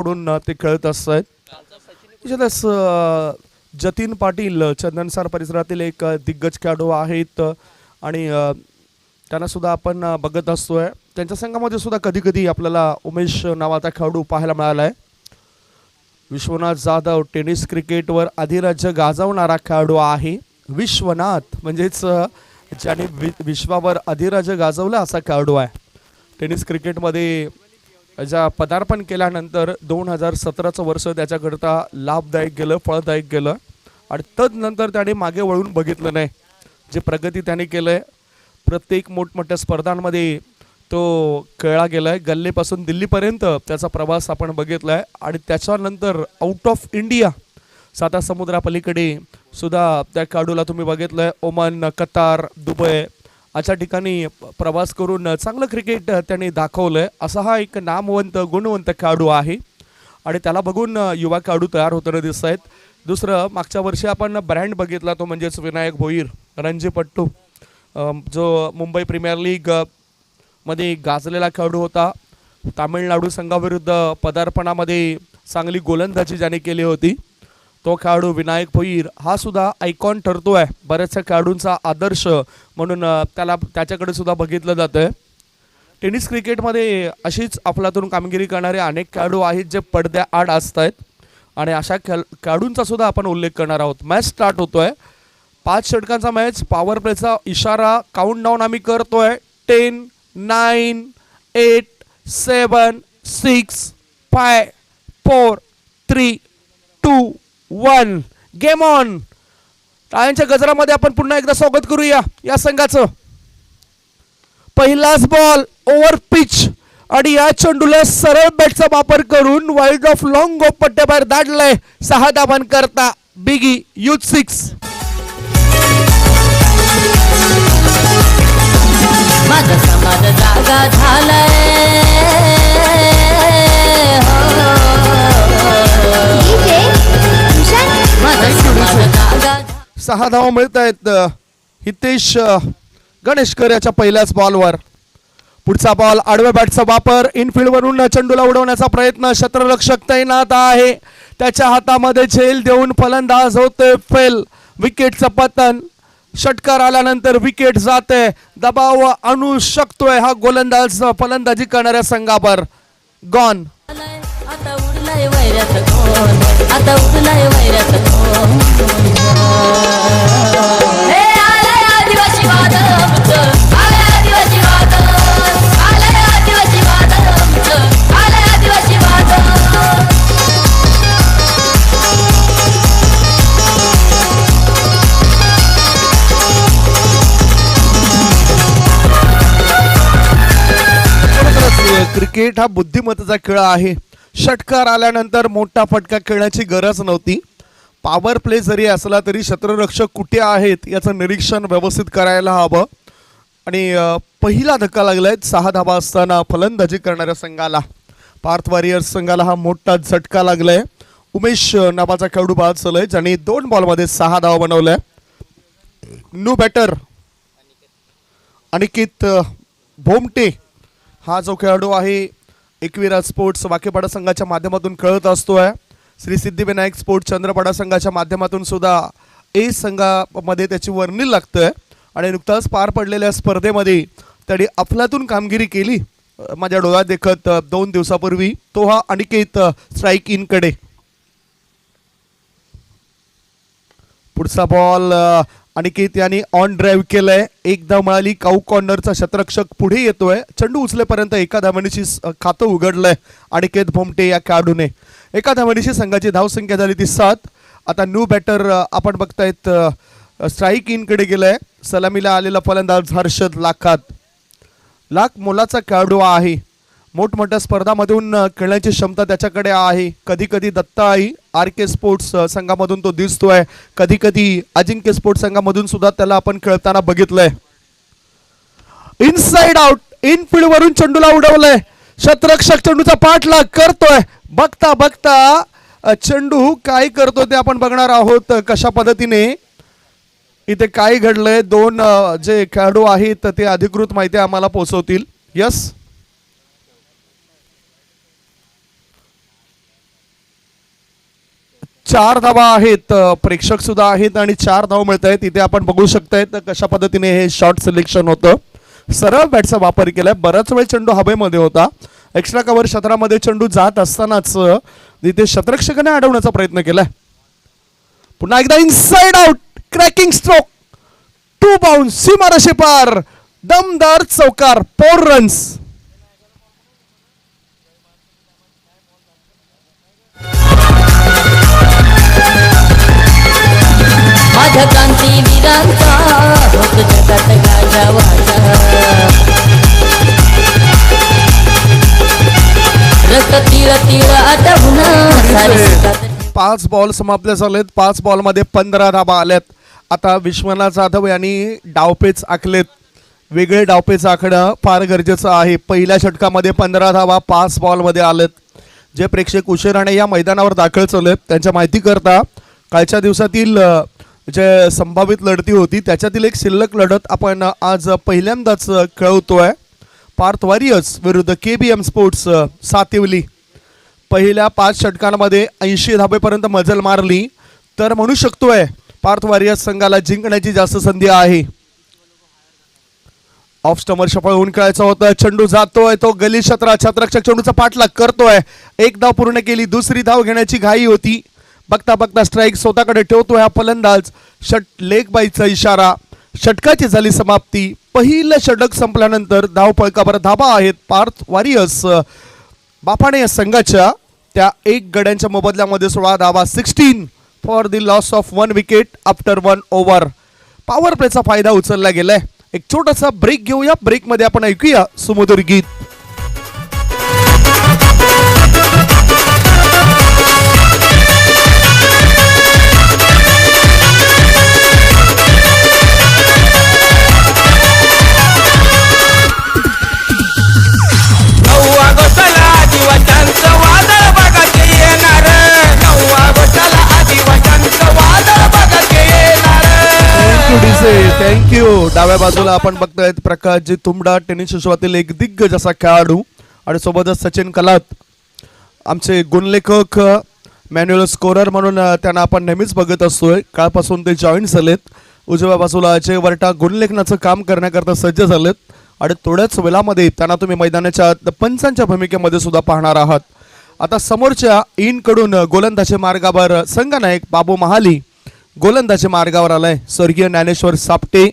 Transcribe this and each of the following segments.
कडून ते खेळत असतात. त्याच्यातच जतीन पाटील चंदनसार परिसरातील एक दिग्गज खेळाडू आहेत आणि त्यांना सुद्धा आपण बघत असतोय. त्यांच्या संघामध्ये सुद्धा कधी कधी आपल्याला उमेश नावाचा खेळाडू पाहायला मिळाला आहे. विश्वनाथ जाधव टेनिस क्रिकेटवर अधिराज्य गाजवणारा खेळाडू आहे. विश्वनाथ म्हणजेच ज्याने विश्वावर अधिराज्य गाजवलं असा खेळाडू आहे. टेनिस क्रिकेटमध्ये ज्या पदार्पण केल्यानंतर 2017चं वर्ष त्याच्याकरता लाभदायक गेलं, फळदायक गेलं आणि तदनंतर त्याने मागे वळून बघितलं नाही. जे प्रगती त्याने केलं आहे, प्रत्येक मोठमोठ्या स्पर्धांमध्ये तो खेळला गेला आहे. गल्लीपासून दिल्लीपर्यंत त्याचा प्रवास आपण बघितला आहे आणि त्याच्यानंतर आउट ऑफ इंडिया साता समुद्रापलीकडे सुद्धा त्या खेळाडूला तुम्ही बघितलं आहे. ओमान, कतार, दुबई अशा ठिकाणी प्रवास करून चांगलं क्रिकेट त्यांनी दाखवलं आहे. असा हा एक नामवंत गुणवंत खेळाडू आहे आणि त्याला बघून युवा खेळाडू तयार होताना दिसत आहेत. दुसरं, मागच्या वर्षी आपण ब्रँड बघितला तो म्हणजेच विनायक भोईर, रणजीपट्टू, जो मुंबई प्रीमियर लीग मध्ये गाजलेला खेळाडू होता. तामिळनाडू संघाविरुद्ध पदार्पणामध्ये चांगली गोलंदाजी ज्याने केली होती तो खेळाडू विनायक भोईर हा सुद्धा आयकॉन ठरतो आहे. बऱ्याचशा खेळाडूंचा आदर्श म्हणून त्याच्याकडे सुद्धा बघितलं जातं. टेनिस क्रिकेटमध्ये अशीच अफलातून कामगिरी करणारे अनेक खेळाडू आहेत जे पडद्याआड असत आहेत आणि अशा खेळाडूंचा सुद्धा आपण उल्लेख करणार आहोत. मॅच स्टार्ट होतोय. 5 षटकांचा मॅच. पॉवर प्लेचा इशारा, काउंटडाऊन आम्ही करतोय. 10, 9, 8, 7, 6, 5, 4, 3, 2, 1. Game on. टाळ्यांच्या गजरामध्ये आपण पुन्हा एकदा स्वागत करूया या संघाचं. पहिलाच बॉल ओव्हर पिच आणि या चेंडूला सरळ बॅटचा वापर करून वाईड ऑफ लॉंग ऑफ पट्ट्याबाहेर धाडलाय. 6 धावां करता बिगी युथ 6. माझा समाज जागा झालाय. 6 धावा मिळत आहेत हितेश गणेशकर याच्या पहिल्याच बॉलवर. पुढचा बॉल आडव्या बॅटचा वापर. इनफिल्ड वरून चेंडूला उडवण्याचा प्रयत्न. क्षेत्ररक्षक तैनात आहे. त्याच्या हातामध्ये झेल देऊन फलंदाज होते फेल. विकेटचं पतन. षटकार आल्यानंतर विकेट जाते. दबाव आणू शकतोय हा गोलंदाज फलंदाजी करणाऱ्या संघावर. गॉन. आता उडलाय वैरात कोण, आता उडलाय वैरात कोण. हे आलाय आदिवासी वादळ, आलाय आदिवासी वादळ, आलाय आदिवासी वादळ, आलाय आदिवासी वादळ. क्रिकेट हा बुद्धिमत्तेचा खेळ आहे. षटकार आल्यानंतर मोठा फटका खेळण्याची गरज नव्हती. पॉवर प्ले जरी असला तरी क्षेत्ररक्षक कुठे आहेत याचं निरीक्षण व्यवस्थित करायला हवं आणि पहिला धक्का लागलाय 6 धावा असताना फलंदाजी करणाऱ्या संघाला. पार्थ वॉरियर्स संघाला हा मोठा झटका लागलाय. उमेश नावाचा खेळाडू बाद झालाय ज्याने 2 बॉलमध्ये 6 धावा बनवल्या. न्यू बॅटर अनिकेत भोमटे हा जो खेळाडू आहे एकविरा स्पोर्ट्स वाकेपाडा संघाच्या माध्यमातून खेळत असतोय. श्री सिद्धिविनायक स्पोर्ट्स चंद्रपाडा संघाच्या माध्यमातून सुद्धा ए संघामध्ये त्याची वर्णी लागतंय आणि नुकताच पार पडलेल्या स्पर्धेमध्ये त्याने अफलातून कामगिरी केली माझ्या डोळ्यात देखत 2 दिवसापूर्वी. तो हा अनिकेत स्ट्राईक इनकडे. पुढचा बॉल अनिकेत यांनी ऑन ड्राईव्ह केलंय. एकदा मिळाली काऊ कॉर्नरचा क्षेत्ररक्षक पुढे येतोय. चेंडू उचलेपर्यंत एका धावणीची खातं उघडलंय अनिकेत भोमटे या खेळाडूने. एका धावणीची संघाची धावसंख्या झाली ती 7. आता न्यू बॅटर आपण बघतायत स्ट्राईक इनकडे गेलाय. सलामीला आलेला फलंदाज हर्षद लाख मोलाचा खेळाडू आहे. मोठमोठ्या स्पर्धामधून खेळण्याची क्षमता त्याच्याकडे आहे. कधी कधी दत्ताई RK स्पोर्ट्स संघामधून तो दिसतोय. कधी कधी अजिंक्य स्पोर्ट्स संघामधून सुद्धा त्याला आपण खेळताना बघितलंय. Inside out. इनफिल्ड वरून चेंडूला उडवलंय. क्षेत्ररक्षक चेंडूचा पाठलाग करतोय. बघता बघता चेंडू काय करतो ते आपण बघणार आहोत. कशा पद्धतीने इथे काय घडलंय 2 जे खेळाडू आहेत ते अधिकृत माहिती आम्हाला पोहोचवतील. यस 4 धावा आहेत. प्रेक्षक सुद्धा आहेत आणि 4 धाव मिळत आहेत. इथे आपण बघू शकतायत कशा पद्धतीने हे शॉट सिलेक्शन होतं. सरळ बॅटचा वापर केलाय. बराच वेळ चेंडू हवेमध्ये होता. एक्स्ट्रा कव्हर क्षेत्रामध्ये चेंडू जात असतानाच इथे शतरक्षकाने अडवण्याचा प्रयत्न केलाय. पुन्हा एकदा inside out cracking stroke 2 bounce सीमारेषे पार दमदार चौकार 4 रन्स. माझ्या क्रांतीवीरांचा होत जगात गाजावाजा रक्त तीर तीर आटवून सारे सुखात 5 बॉल समाप्त झालेत. 5 बॉलमध्ये 15 धाबा आल्यात. आता विश्वनाथ जाधव यांनी डावपेच आखलेत. वेगळे डावपेच आखणं फार गरजेचं आहे. पहिल्या षटकामध्ये 15 धाबा 5 बॉलमध्ये आलेत. जे प्रेक्षक उशिराने या मैदानावर दाखल झालेत त्यांच्या माहिती करता कालच्या दिवसातील जे संभावित लढती होती त्याच्यातील एक शिल्लक लढत आपण आज पहिल्यांदाच खेळवतोय. पार्थ वॉरियर्स विरुद्ध KBM स्पोर्ट्स सातिवली. पहिल्या 5 षटकांमध्ये 80 धाबेपर्यंत मजल मारली तर म्हणू शकतोय पार्थ वॉरियर्स संघाला जिंकण्याची जास्त संधी आहे. ऑफ स्टंपर शफळ होऊन खेळायचा होता. चेंडू जातोय तो गली छत्ररक्षक चेंडूचा पाठलाग करतोय. एक धाव पूर्ण केली. दुसरी धाव घेण्याची घाई होती. बघता बघता स्ट्राईक स्वतःकडे ठेवतोय हा फलंदाज. लेग बाईचा इशारा. षटकाची झाली समाप्ती. पहिलं षटक संपल्यानंतर धावफलकावर धाबा आहेत पार्थ वॉरियर्स बापाणे या संघाच्या. त्या 1 गड्यांच्या मोबदल्यामध्ये 16 धावा 16 for the loss of 1 wicket after 1 over. Power प्लेचा फायदा उचलला गेलाय. एक छोटासा ब्रेक घेऊया. ब्रेकमध्ये आपण ऐकूया सुमधुर गीत. थँक्यू. डाव्या बाजूला आपण बघतायत प्रकाशजी तुंबडा टेनिस विश्वातील एक दिग्गज असा खेळाडू आणि सोबतच सचिन कलात आमचे गुणलेखक मॅन्युअल स्कोरर म्हणून त्यांना आपण नेहमीच बघत असतोय. काळपासून ते जॉईन झालेत. उजव्या बाजूला अजय वरटा गुणलेखनाचं काम करण्याकरता सज्ज झालेत आणि थोड्याच वेळामध्ये त्यांना तुम्ही मैदानाच्या पंचांच्या भूमिकेमध्ये सुद्धा पाहणार आहात. आता समोरच्या कडून गोलंदाजी मार्गावर संघनायक बाबू महाली गोलंदाजी मार्गावर आलाय. स्वर्गीय ज्ञानेश्वर सापटे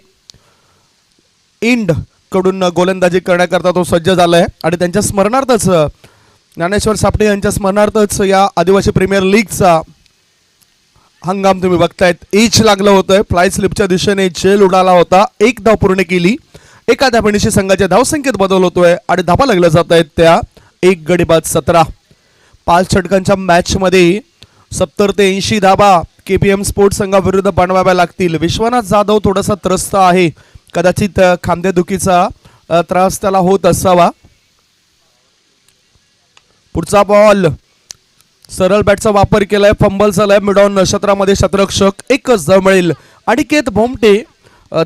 कडून गोलंदाजी करण्याकरता तो सज्ज झालाय आणि त्यांच्या स्मरणार्थच ज्ञानेश्वर सापटे यांच्या स्मरणार्थच या आदिवासी प्रीमियर लीगचा हंगाम तुम्ही बघतायत. एच लागलं होतं. फ्लाय स्लिपच्या दिशेने झेल उडाला होता. 1 धाव पूर्ण केली. एका धावणीशी संघाच्या धावसंख्येत बदल होतोय आणि धाबा लागल्या जात आहेत त्या 1 गडी बाद 17. 5 षटकांच्या मॅचमध्ये 70 ते 80 धाबा KBM स्पोर्ट्स संघाविरुद्ध बनवाव्या लागतील. विश्वनाथ जाधव थोडासा त्रस्त आहे. कदाचित खांदेदुखीचा त्रास त्याला होत असावा. पुढचा बॉल सरळ बॅटचा वापर केलाय. फंबल झालाय. मिडॉन क्षेत्रामध्ये शतरक्षक. 1च धाव मिळेल. अनिकेत भोमटे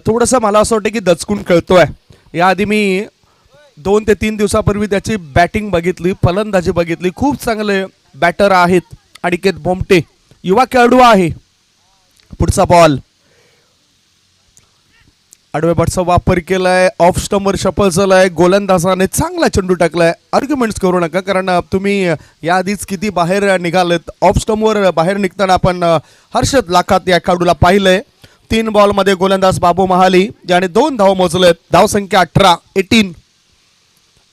थोडंसं मला असं वाटतं की दचकून खेळतोय. याआधी मी 2 ते 3 दिवसापूर्वी त्याची बॅटिंग बघितली. फलंदाजी बघितली. खूप चांगले बॅटर आहेत अनिकेत भोमटे. युवा खेळाडू आहे. पुढचा बॉल आडव्या बॅटचा वापर केलाय. ऑफ स्टंपर शफल झालाय. गोलंदाजाने चांगला चेंडू टाकलाय. आर्ग्युमेंट्स करू नका कारण तुम्ही याआधीच किती बाहेर निघालेत. ऑफ स्टंपवर बाहेर निघताना आपण हर्षद लाखात या खेळाडूला पाहिलंय. 3 बॉलमध्ये गोलंदाज बाबू महाली ज्याने 2 धाव मोजलेत. धावसंख्या 18.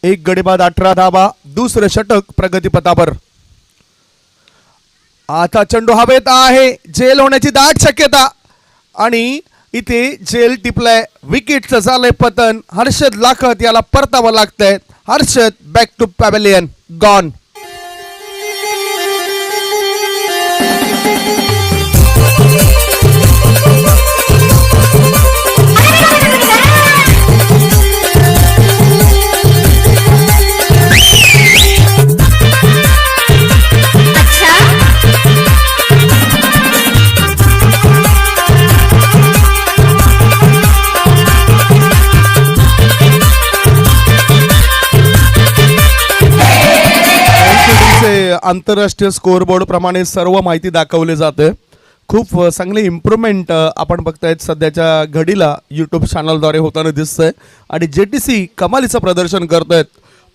1 गडी बाद 18 धावा. दुसरं षटक प्रगतीपथावर. आता चेंडू हवेत आहे. झेल होण्याची दाट शक्यता आणि इथे झेल टिपलाय. विकेटचं झालंय पतन. हर्षद लाखत याला परतावं लागतंय. Harshad back to pavilion gone. आंतरराष्ट्रीय स्कोअरबोर्ड प्रमाणे सर्व माहिती दाखवली जाते. खूप चांगली इम्प्रूव्हमेंट आपण बघतायत सध्याच्या घडीला यूट्यूब चॅनलद्वारे होताना दिसतंय. आणि JTC कमालीचं प्रदर्शन करतायत.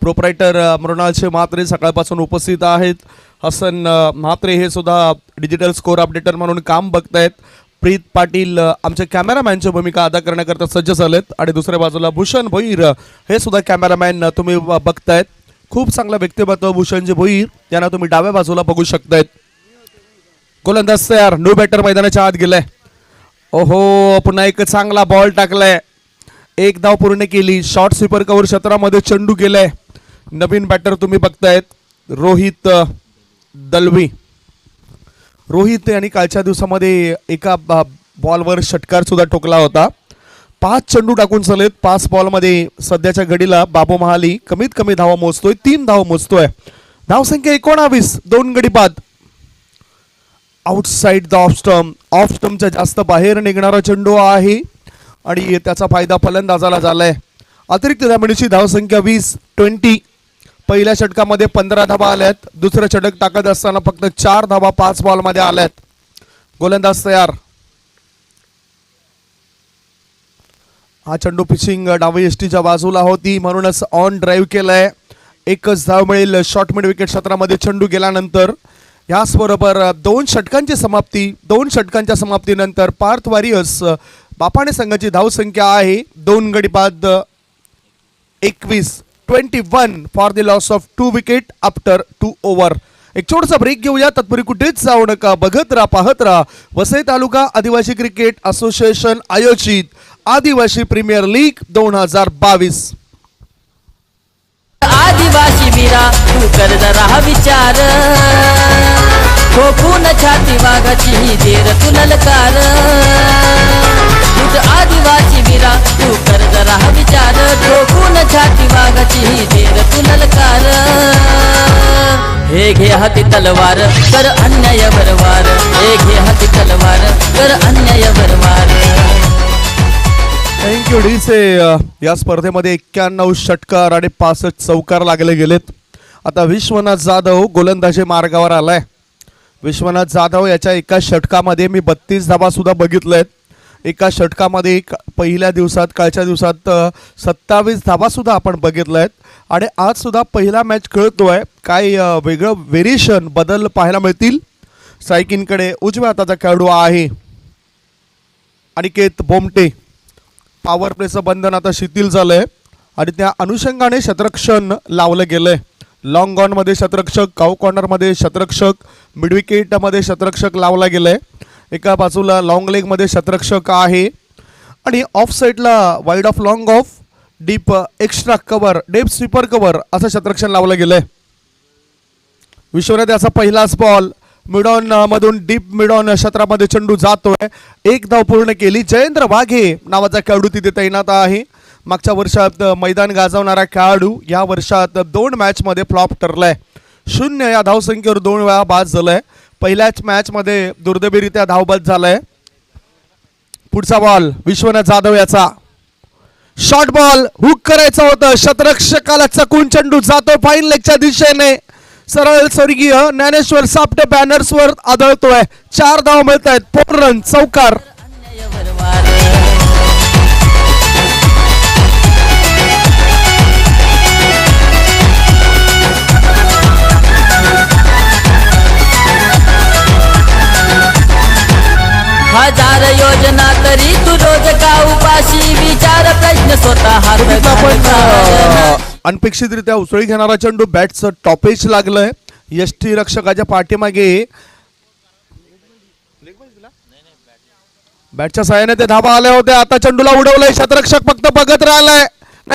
प्रोप्रायटर मृणाल म्हात्रे सकाळपासून उपस्थित आहेत. हसन म्हात्रे हे सुद्धा डिजिटल स्कोअर अपडेटर म्हणून काम बघतायत. प्रीत पाटील आमचे कॅमेरामॅनची भूमिका अदा करण्याकरता सज्ज झालेत. आणि दुसऱ्या बाजूला भूषण भोईर हे सुद्धा कॅमेरामॅन तुम्ही बघतायत. खूप चांगलं व्यक्तिमत्व भूषणजी भोईर यांना तुम्ही डाव्या बाजूला बघू शकतायत. गोलंदाज तयार, न्यू बॅटर मैदानाच्या आत गेलाय. ओहो, पुन्हा एक चांगला बॉल टाकलाय. एक धाव पूर्ण केली. शॉर्ट स्वीपर कव्हर क्षेत्रामध्ये चेंडू गेलाय. नवीन बॅटर तुम्ही बघतायत रोहित दलवी. रोहित यांनी कालच्या दिवसामध्ये एका बॉलवर षटकार सुद्धा ठोकला होता. 5 चेंडू टाकून चालेत. 5 बॉलमध्ये सध्याच्या घडीला बाबू महाली कमीत कमी धावा मोजतोय. 3 धावा मोजतोय. धावसंख्या 19. 2 गडी बाद. आउटसाइड द ऑफ स्टंपच्या जास्त बाहेर निघणारा चेंडू आहे आणि त्याचा फायदा फलंदाजाला झालाय. अतिरिक्त धावण्याची धावसंख्या 20. पहिल्या षटकामध्ये 15 धावा आल्यात. दुसरं षटक टाकत असताना फक्त 4 धावा 5 बॉलमध्ये आल्यात. गोलंदाज तयार. हा चेंडू पिचिंग डावी एसटीच्या बाजूला होती म्हणूनच ऑन ड्राईव्ह केलाय. एकच धाव मिळेल शॉर्ट मिड विकेट क्षेत्रामध्ये चेंडू गेल्यानंतर. याचबरोबर 2 षटकांची समाप्ती. 2 षटकांच्या समाप्तीनंतर पार्थ वॉरियर्स बापाणे संघाची धावसंख्या आहे 2 गडी बाद 21 for the loss of 2 wicket after 2 over. एक छोटासा ब्रेक घेऊया. तत्पूर्वी कुठेच जाऊ नका. बघत राहा, पाहत राहा. वसई तालुका आदिवासी क्रिकेट असोसिएशन आयोजित आदिवासी प्रीमियर लीग 2022. आदिवासी वीरा तू कर जरा विचार ठोकून छाती वाघाची देर तू ललकार. आदिवासी वीरा तू कर जरा विचार ठोकून छाती वाघाची देर तू ललकार. हे घे हाती तलवार कर अन्याय बरवार. हे घे हाती तलवार कर अन्याय बरवार. थँक्यू डीसे. या स्पर्धेमध्ये 91 षटकार आणि 65 चौकार लागले गेलेत. आता विश्वनाथ जाधव गोलंदाजी मार्गावर आलाय. विश्वनाथ जाधव याच्या एका षटकामध्ये मी 32 धावा सुद्धा बघितल्यात. एका षटकामध्ये पहिल्या दिवसात कालच्या दिवसात 27 धावा सुद्धा आपण बघितल्यात. आणि आज सुद्धा पहिला मॅच खेळतोय. काय वेगळं व्हेरिएशन बदल पाहायला मिळतील. स्ट्रायकिंगकडे उजव्या हाताचा खेळाडू आहे अनिकेत बोमटे. पॉवर प्लेचं बंधन आता शिथिल झालंय आणि त्या अनुषंगाने शतरक्षण लावलं गेलंय. लॉंग ऑनमध्ये शतरक्षक, काऊ कॉर्नरमध्ये शतरक्षक, मिडविकेटमध्ये शतरक्षक लावला गेलाय. एका बाजूला लॉंग लेगमध्ये शतरक्षक आहे आणि ऑफ साईडला wide of long of deep extra cover डेप स्वीपर कव्हर असं शतरक्षण लावलं गेलंय. विश्वनाथ याचा पहिलाच बॉल मिडॉन मधून डीप मिडॉन क्षेत्रामध्ये चेंडू जातोय. 1 धाव पूर्ण केली. जयेंद्र वाघे नावाचा खेळाडू तिथे तैनात आहे. मागच्या वर्षात मैदान गाजवणारा खेळाडू या वर्षात 2 मॅचमध्ये फ्लॉप ठरलाय. 0 या धावसंख्येवर 2 वेळा बाद झालाय. पहिल्याच मॅचमध्ये दुर्दैवीरित्या धावबाद झालाय. पुढचा बॉल विश्वनाथ जाधव याचा. शॉर्ट बॉल हुक करायचं होतं. शतरक्षकाला चकून चेंडू जातो फाईन लेगच्या दिशेने. सरळ स्वर्गीय ज्ञानेश्वर सापटे बॅनर्सवर आदळतोय. 4 धाव मिळत आहेत. 4 रन चौकार. हजार योजना तरी तू रोज का उपाशी विचार प्रश्न स्वतः. अनपेक्षितरित्या उसळी घेणारा चेंडू बॅटचं टॉपेज लागलंय. यष्टी रक्षकाच्या पाठीमागे बॅटच्या साहाय्याने ते धावा आल्या होत्या. आता चेंडूला उडवलंय. शतरक्षक फक्त बघत राहिलाय.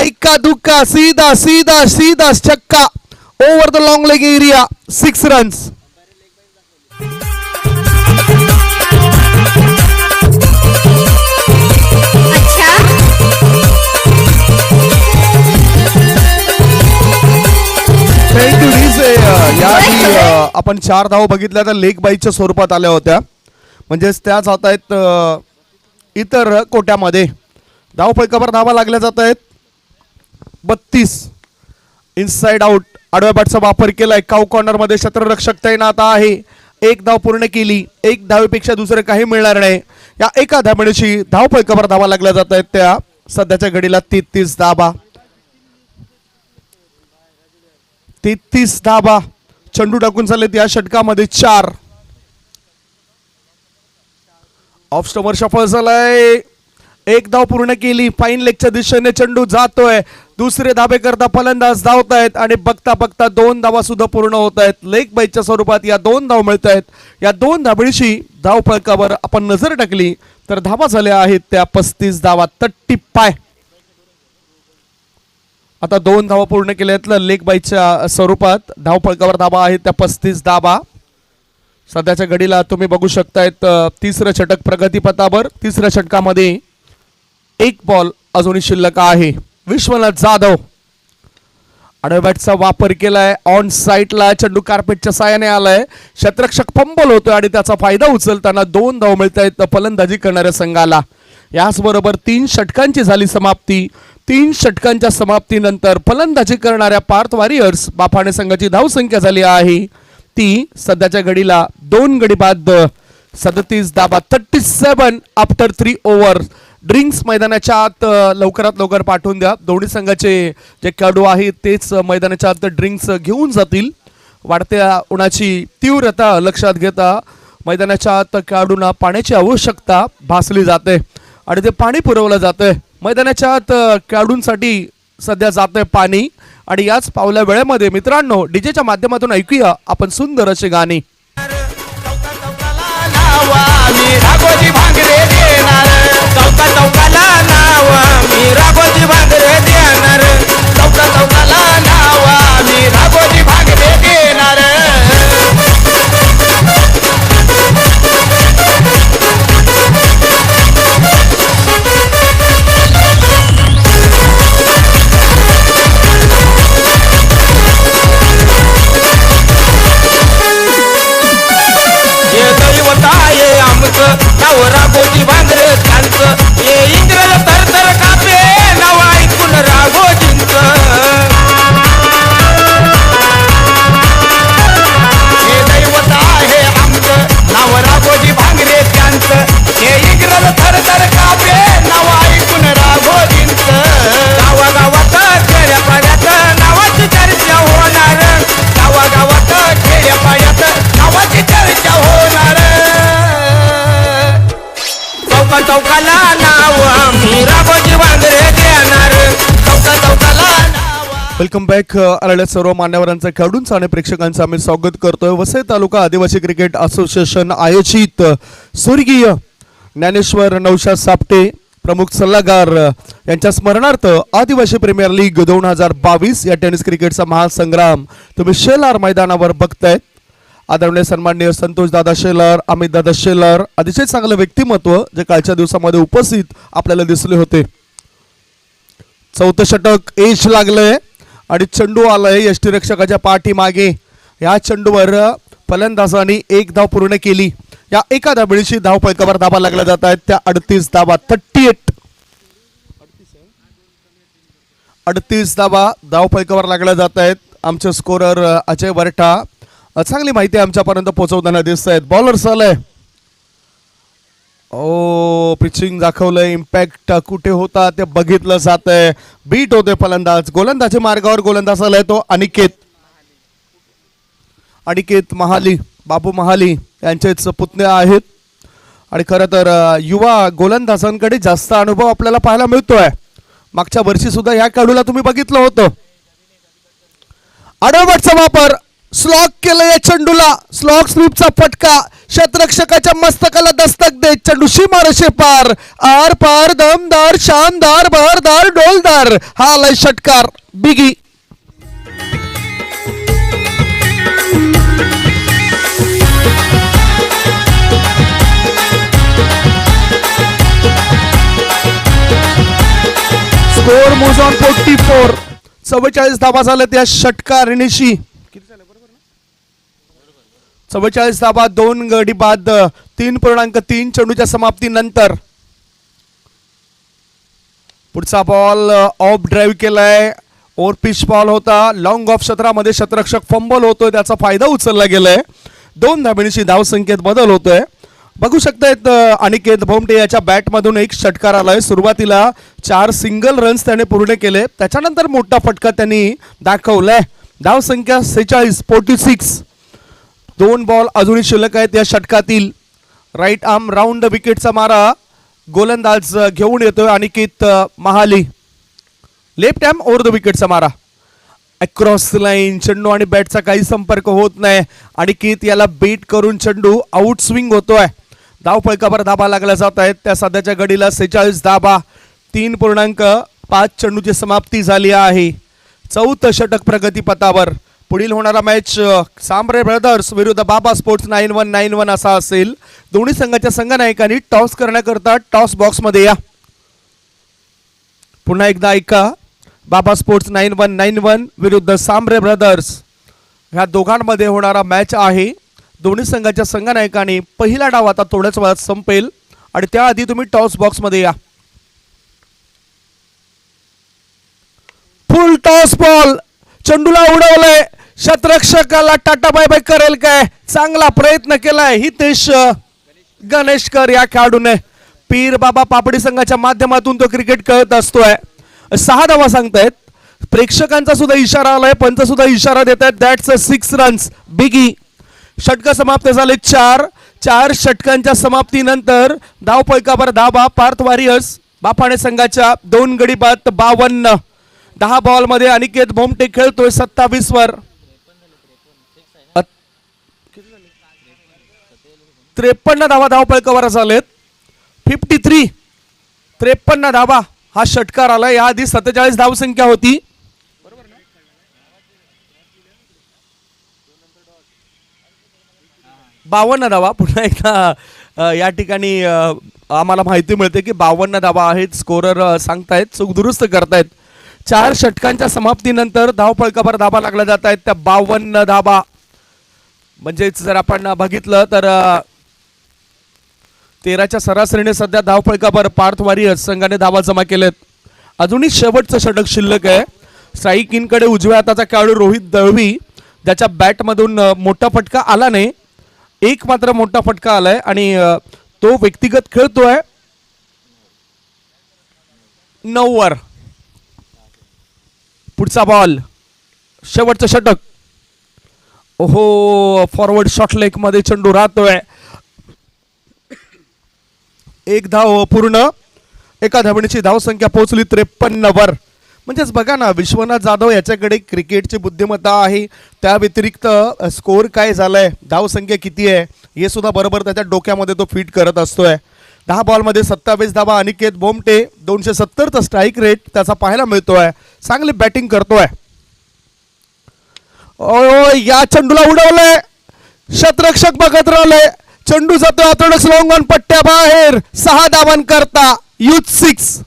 इक्का दुक्का सीधा सीधा सीधा छक्का over the long leg area. 6 runs. Thank you DJ. याआधी आपण 4 धाव बघितल्या तर लेग बाईच्या स्वरूपात आल्या होत्या. म्हणजेच त्या जात आहेत इतर कोट्यामध्ये. धाव फलकावर धावा लागल्या जात आहेत 32. इनसाइड आउट आडव्या बॅटचा वापर केलाय. काऊ कॉर्नर मध्ये क्षेत्ररक्षक तैनात आहे. एक धाव पूर्ण केली. एक धावेपेक्षा दुसरं काही मिळणार नाही. या एका धावणीची धावफलकावर धावा लागल्या जात आहेत त्या सध्याच्या घडीला 33 धावा. 33 धावा चेंडू टाकून झालेत या षटकामध्ये 4. ऑफ स्टोमर सफल झालाय. एक धाव पूर्ण केली. फाईन लेगच्या दिशेने चेंडू जातोय. दुसरे धाबे करता फलंदाज धावत आहेत आणि बघता बघता 2 धावा सुद्धा पूर्ण होत आहेत. लेग बाईच्या स्वरूपात या 2 धाव मिळत आहेत. या 2 धाबळीशी धाव फलकावर आपण नजर टाकली तर धावा झाल्या आहेत त्या 35 धावा. 35. आता 2 धावा पूर्ण केल्यात लेग बाईच्या स्वरूपात धाव फलकावर धावा आहेत त्या 35 धावा. सध्याच्या घडीला तुम्ही बघू शकतायत तिसरं षटक प्रगतीपथावर. तिसऱ्या षटकामध्ये एक बॉल अजूनही शिल्लक आहे. विश्वनाथ जाधव आडव्या बॅटचा वापर केलाय. ऑन साईडला चेंडू कार्पेटच्या साहाय्याने आलाय. क्षेत्ररक्षक फंबल होतोय आणि त्याचा फायदा उचलताना 2 धाव मिळत आहेत फलंदाजी करणाऱ्या संघाला. याचबरोबर 3 षटकांची झाली समाप्ती. 3 षटकांच्या समाप्तीनंतर फलंदाजी करणाऱ्या पार्थ वॉरियर्स बाफाणे संघाची धावसंख्या झाली आहे ती सध्याच्या घडीला 2 गडी बाद 37 धावा. 37 आफ्टर 3 ओव्हर. ड्रिंक्स मैदानाच्या आत लवकरात लवकर पाठवून द्या. दोन्ही संघाचे जे खेळाडू आहेत तेच मैदानाच्या आत ड्रिंक्स घेऊन जातील. वाढत्या उन्हाची तीव्रता लक्षात घेता मैदानाच्या आत खेळाडूंना पाण्याची आवश्यकता भासली जाते आणि ते पाणी पुरवलं जातंय. मैदानाच्या आत खेळाडूंसाठी सध्या जातंय पाणी आणि याच पावल्या वेळेमध्ये मित्रांनो डीजेच्या माध्यमातून ऐकूया आपण सुंदर असे गाणी. मी राघोजी भांगरे देणार चौका चौकाला नाव मी राघोजी भांगरे देणार चौका चौकाला नाव मी राघोजी भांगरे देणार. हे दैवत आहे आमचं नाव राघोजी भांगरे त्यांचं. हे इंग्रज तर कापे नाव ऐकून राघोजींचं. हे दैवत आहे आमचं नाव राघोजी भांगरे त्यांचं. हे इंग्रज तर कापे नाव ऐकून राघोजींचं. गावागावात खेड्यापाड्यात नावाची चर्चा होणार. गावागावात खेड्यापाड्यात नावाची चर्चा होणार. चौका चौकाला नाव मी राघोजी भांगरे देणार चौका चौकाला नाव. Welcome back. आलेल्या सर्व मान्यवरांचं खेळाडूंचं आणि प्रेक्षकांचं आम्ही स्वागत करतोय. वसई तालुका आदिवासी क्रिकेट असोसिएशन आयोजित स्वर्गीय ज्ञानेश्वर नौशाद सापटे प्रमुख सल्लागार यांच्या स्मरणार्थ आदिवासी प्रीमियर लीग 2022 या टेनिस क्रिकेटचा महासंग्राम तुम्ही शेलार मैदानावर बघतायत. आदरणीय सन्माननीय संतोष दादा शेलार, अमित दादा शेलार अतिशय चांगलं व्यक्तिमत्व जे कालच्या दिवसामध्ये उपस्थित आपल्याला दिसले होते. 4थं षटक एज लागलंय आणि चेंडू आलाय यष्टीरक्षकाच्या पाठीमागे. या चेंडूवर फलंदाजांनी 1 धाव पूर्ण केली. या एका धाबळीची धाव फलकावर धावा लागल्या जात आहेत त्या 38 धावा. 38 धावा धाव फलकावर लागल्या जात आहेत. आमचे स्कोरर अजय वरठा चांगली माहिती आमच्यापर्यंत पोहोचवताना दिसत आहेत. बॉलर्स आलंय. ओ पिचिंग दाखवलंय. इम्पॅक्ट कुठे होता ते बघितलं जात आहे. बीट होते फलंदाज. गोलंदाजी मार्गावर गोलंदाज आलाय तो अनिकेत महाली, बाबू महाली यांचेच पुतणे आहेत आणि खरं तर युवा गोलंदाजांकडे जास्त अनुभव आपल्याला पाहायला मिळतोय. मागच्या वर्षी सुद्धा या खेळाडूला तुम्ही बघितलं होतं. आडवटचा वापर स्लॉक केलं या चेंडूला. स्लॉक स्वीपचा फटका क्षेत्ररक्षकाच्या मस्तकाला दस्तक देत चेंडू सीमारेषे पार. आर पार दमदार शानदार बहरदार डोलदार हा आलाय षटकार. बिगी स्कोर मोज ऑन 44. 44 धावा झाल्या त्या षटकारणीशी. 44 धावा 2 गडी बाद 3.3 चेंडूच्या समाप्तीनंतर. पुढचा बॉल ऑफ ड्राईव्ह केलाय. ओव्हर पिच बॉल होता, लॉंग ऑफ क्षेत्रामध्ये शतरक्षक फंबल होतोय, त्याचा फायदा उचलला गेलाय. 2 धाबींची धावसंख्येत बदल होतोय. बघू शकतायत अनिकेत भोमटे याच्या बॅटमधून एक षटकार आलाय. सुरुवातीला 4 सिंगल रन्स त्याने पूर्ण केले, त्याच्यानंतर मोठा फटका त्यांनी दाखवलाय. धावसंख्या 46. 2 बॉल अजूनही शिल्लक आहेत या षटकातील. राईट आर्म राऊंड विकेटचा मारा गोलंदाज घेऊन येतोय अनिकेत महाली. लेफ्ट आर्म ओव्हर द विकेटचा मारा अक्रॉस लाईन. चेंडू आणि बॅटचा काही संपर्क होत नाही. अनिकेत याला बीट करून चेंडू आउट स्विंग होतोय. धावफलकावर धाबा लागल्या जात आहेत. त्या सध्याच्या घडीला 46 धाबा. 3.5 चेंडूची समाप्ती झाली आहे. 4थं षटक प्रगतीपथावर. पुढील होणारा मॅच सांबरे ब्रदर्स विरुद्ध बाबा स्पोर्ट्स 9191 असा असेल. दोन्ही संघाच्या संघनायकांनी टॉस करण्याकरता टॉस बॉक्स मध्ये या. पुन्हा एकदा ऐका, बाबा स्पोर्ट्स 9191 विरुद्ध सांबरे ब्रदर्स ह्या दोघांमध्ये होणारा मॅच आहे. दोन्ही संघाच्या संघनायकांनी पहिला डाव आता थोड्याच वेळात संपेल आणि त्याआधी तुम्ही टॉस बॉक्स मध्ये या. Full toss ball. चेंडूला उडवलंय. शतरक्षकाला टाटा बाय बाय करेल काय? चांगला प्रयत्न केलाय हितेश गणेशकर या खेळाडूने. पीर बाबा पापडी संघाच्या माध्यमातून तो क्रिकेट खेळत असतोय. 6 धावा सांगतायत. प्रेक्षकांचा सुद्धा इशारा आलाय, पंच सुद्धा इशारा देत आहेत. That's 6 runs biggie. षटक समाप्त झाले 4 षटकांच्या समाप्तीनंतर धावफलकावर धाबा पार्थ वॉरियर्स बापाणे संघाच्या 2 गडी बाद 52. 10 बॉल मध्ये अनिकेत भोमटे खेळतोय 27 वर. 53 धावा धावफलकावर झालेत. 53 धावा हा षटकार आला. याआधी 47 धावसंख्या होती. 52 धावा. पुन्हा एकदा या ठिकाणी आम्हाला माहिती मिळते की 52 धावा आहेत. स्कोरर सांगतायत, चूक दुरुस्त करतायत. 4 षटकांच्या समाप्तीनंतर धावफलकावर धाबा लागल्या जात आहेत. त्या 52 धाबा म्हणजेच जर आपण बघितलं तर 13च्या सरासरीने सध्या धावफलकावर पार्थ वॉरियर्स संघाने धावा जमा केलेत. अजूनही शेवटचं षटक शिल्लक आहे. स्ट्राईक इनकडे उजव्या हाताचा खेळाडू रोहित दळवी, ज्याच्या बॅटमधून मोठा फटका आला नाही. एक मात्र मोठा फटका आलाय आणि तो व्यक्तिगत खेळतोय 9 वर. पुढचा बॉल, शेवटचं षटक. ओहो, फॉरवर्ड शॉट लेग मध्ये चेंडू राहतोय. 1 धाव पूर्ण. एका धावणीची धावसंख्या पोहोचली 53 वर. म्हणजेच बघा ना, विश्वनाथ जाधव याच्याकडे क्रिकेटची बुद्धिमत्ता आहे. त्या व्यतिरिक्त स्कोर काय झालाय, धावसंख्या किती आहे हे सुद्धा बरोबर त्याच्या डोक्यामध्ये तो फिट करत असतोय. 10 बॉलमध्ये 27 धावा. अनिकेत भोमटे 270चा स्ट्राईक रेट त्याचा पाहायला मिळतोय. चांगली बॅटिंग करतोय. या चेंडूला उडवलंय. शतरक्षक बघत राहिले. चेंडू जातो ऑर्थोडॉक्स लॉंग ऑन पट्ट्या बाहेर. 6 धावांकरता युथ 6.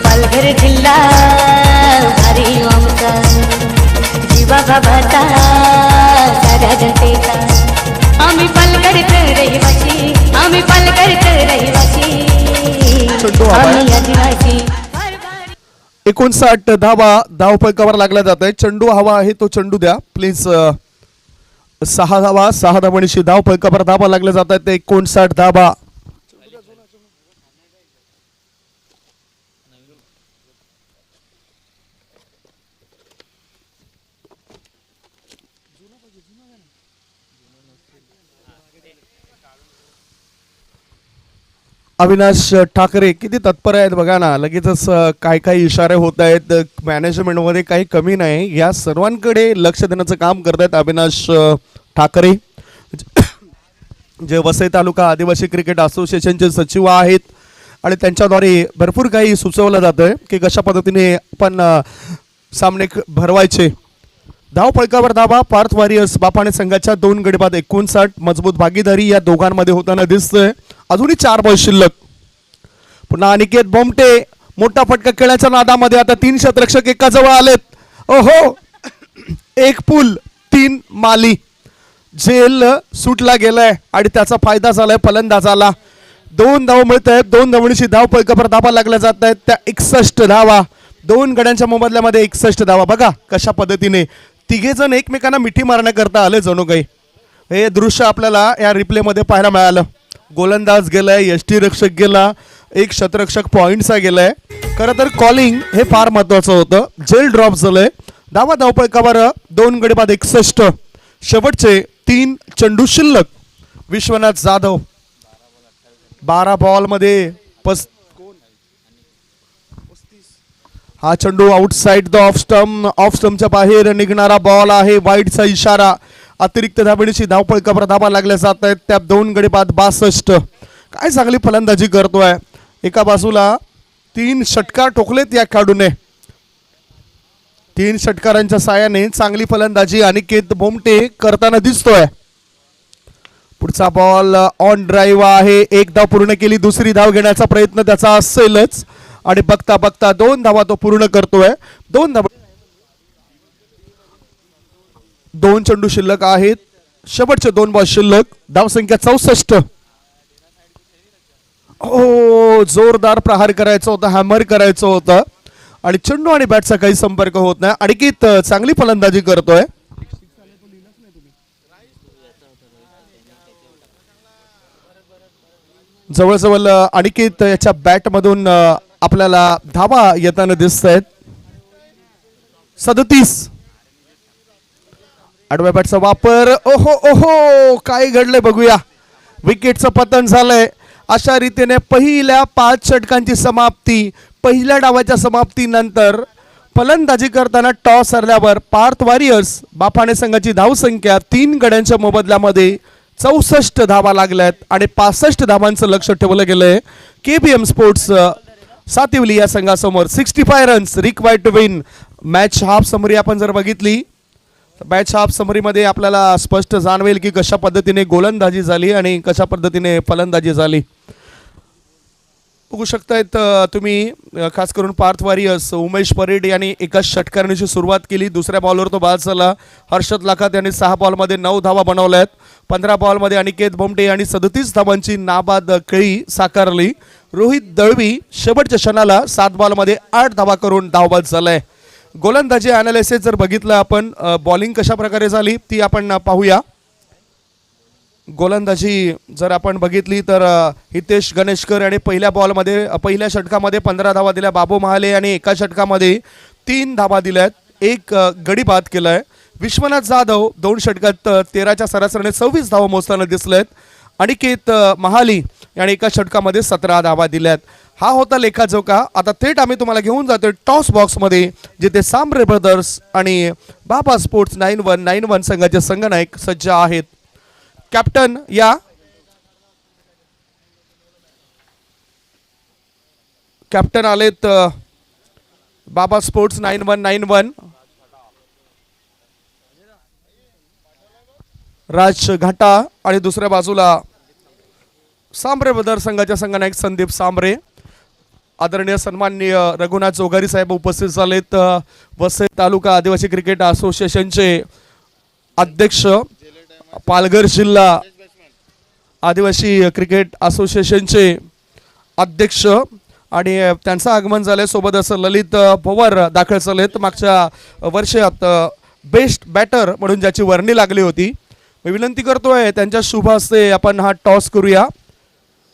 पालघर जिल्हा भारी आमचा, जीवा बाबाचा साऱ्या जनतेचा. आम्ही पालघरचे रहिवासी, आम्ही पालघरचे रहिवासी, आम्ही आदिवासी. 59 धावा धावफलकावर लागला जात आहे. चेंडू हवा आहे तो चेंडू द्या प्लीज. 6 धावा, 6 धावांशी धावफलकावर धावा लागल्या जात आहेत. 59 धावा. अविनाश ठाकरे किती तत्पर आहेत बघा ना. लगेचच काय काय इशारे होत आहेत. मॅनेजमेंटमध्ये काही कमी नाही. या सर्वांकडे लक्ष देण्याचं काम करत आहेत अविनाश ठाकरे, जे वसई तालुका आदिवासी क्रिकेट असोसिएशनचे सचिव आहेत. आणि त्यांच्याद्वारे भरपूर काही सुचवलं जातं की कशा पद्धतीने आपण सामने भरवायचे. धावफलकावर धावा पार्थ वॉरियर्स बापाणे संघाच्या 2 गडी बाद 59. मजबूत भागीदारी या दोघांमध्ये होताना दिसतंय. अजूनही 4 बॉल शिल्लक. पुन्हा अनिकेत भोमटे मोठा फटका खेळण्याच्या नादामध्ये आता 3 शतरक्षक एकाजवळ आलेत. ओहो, 1 पूल 3 माली. झेल सुटला गेलाय आणि त्याचा फायदा झालाय फलंदाजाला. 2 धाव मिळत आहेत. 2 धावणीची धावफलकावर धावा लागल्या जात आहेत. त्या 61 धावा. दोन गड्यांच्या मोबदल्यामध्ये 61 धावा. बघा कशा पद्धतीने तिघे जण एकमेकांना मिठी मारण्याकरता आले जणू काही. हे दृश्य आपल्याला या रिप्लेमध्ये पाहायला मिळालं. गोलंदाज गेलाय, यष्टीरक्षक गेला, एक शतरक्षक पॉईंटचा गेलाय. खरं तर कॉलिंग हे फार महत्वाचं होतं. जेल ड्रॉप झालंय. धावा धावपळकावर 2 गडी बाद 61. शेवटचे 3 चेंडू शिल्लक. विश्वनाथ जाधव 12 बॉलमध्ये हा चेंडू आउटसाइड द ऑफ स्टंपच्या बाहेर निघणारा बॉल आहे. वाईडचा इशारा. अतिरिक्त धाबेची धावपळकावर धाबा लागल्या जात आहेत. त्या 2 गडी बाद 62. काय चांगली फलंदाजी करतोय. एका बाजूला 3 षटकार ठोकलेत या खेळाडूने. 3 षटकारांच्या साहाय्याने चांगली फलंदाजी अनिकेत भोमटे करताना दिसतोय. पुढचा बॉल ऑन ड्राईव्ह आहे. 1 धाव पूर्ण केली. दुसरी धाव घेण्याचा प्रयत्न त्याचा असेलच आणि बघता बघता 2 धावा तो पूर्ण करतोय. 2 धावा 2 चेंडू शिल्लक आहेत. शेवटचे 2 बॉल शिल्लक. धावसंख्या 64. हो जोरदार प्रहार करायचा होता, हॅमर करायचं होतं आणि चेंडू आणि बॅटचा काही संपर्क होत नाही. अनिकेत चांगली फलंदाजी करतोय. जवळजवळ अनिकेत याच्या बॅटमधून आपल्याला धावा येताना दिसत आहेत. 37. आडव्या बॅटचा वापर. ओहो ओहो काय घडलंय बघूया. विकेटचं पतन झालंय. अशा रीतीने पहिल्या 5 षटकांची समाप्ती. पहिल्या डावाच्या समाप्तीनंतर फलंदाजी करताना टॉस हरल्यावर पार्थ वॉरियर्स बापाणे संघाची धावसंख्या 3 गड्यांच्या मोबदल्यामध्ये 64 धावा लागल्यात आणि 65 धावांचं लक्ष ठेवलं गेलंय. KBM स्पोर्ट्स सातिवली या संघासमोर 65 runs required to win. Match half summary आपण जर बघितली, मॅच हाफ समरीमध्ये आपल्याला स्पष्ट जाणवेल की कशा पद्धतीने गोलंदाजी झाली आणि कशा पद्धतीने फलंदाजी झाली. बघू शकतायत तुम्ही. खास करून पार्थ वॉरियर्स उमेश परेड यांनी एका षटकाराची सुरुवात केली. दुसऱ्या बॉलवर तो बाद झाला. हर्षद लाखात यांनी 6 बॉलमध्ये 9 धावा बनवल्या आहेत. 15 बॉलमध्ये अनिकेत भोमटे यांनी 37 धावांची नाबाद खेळी साकारली. रोहित दळवी शेवटच्या क्षणाला 7 बॉलमध्ये 8 धावा करून धावबाद झालाय. गोलंदाजी अनालिसिस जर बघितलं आपण, बॉलिंग कशा प्रकारे झाली ती आपण पाहूया. गोलंदाजी जर आपण बघितली तर हितेश गणेशकर यांनी पहिल्या षटकामध्ये 15 धावा दिल्या. बाबू महाले यांनी एका षटकामध्ये 3 धावा दिल्यात. 1 गडी बाद केलाय. विश्वनाथ जाधव 2 षटकात 13च्या सरासरीने 26 धावा मोजताना दिसलेत. अनिकेत महाली यांनी एका षटकामध्ये 17 धावा दिल्यात. हा होता लेखाजोखा. आता थेट आम्ही तुम्हाला घेऊन जातोय टॉस बॉक्समध्ये, जिथे सांबरे ब्रदर्स आणि बाबा स्पोर्ट्स 9191 संघाचे संघनायक सज्ज आहेत. कॅप्टन या. कॅप्टन आलेत बाबा स्पोर्ट्स 9191 राज घाटा आणि दुसऱ्या बाजूला सांबरे ब्रदर्स संघाच्या संघनायक संदीप सांबरे. आदरणीय सन्माननीय रघुनाथ जोगारी साहेब उपस्थित झालेत. वसई तालुका आदिवासी क्रिकेट असोसिएशनचे अध्यक्ष, पालघर जिल्हा आदिवासी क्रिकेट असोसिएशनचे अध्यक्ष आणि त्यांचं आगमन झालंय. सोबतच ललित पवार दाखल झालेत. मागच्या वर्षात बेस्ट बॅटर म्हणून ज्याची वर्णी लागली होती. मी विनंती करतोय त्यांच्या शुभ हस्ते आपण हा टॉस करूया.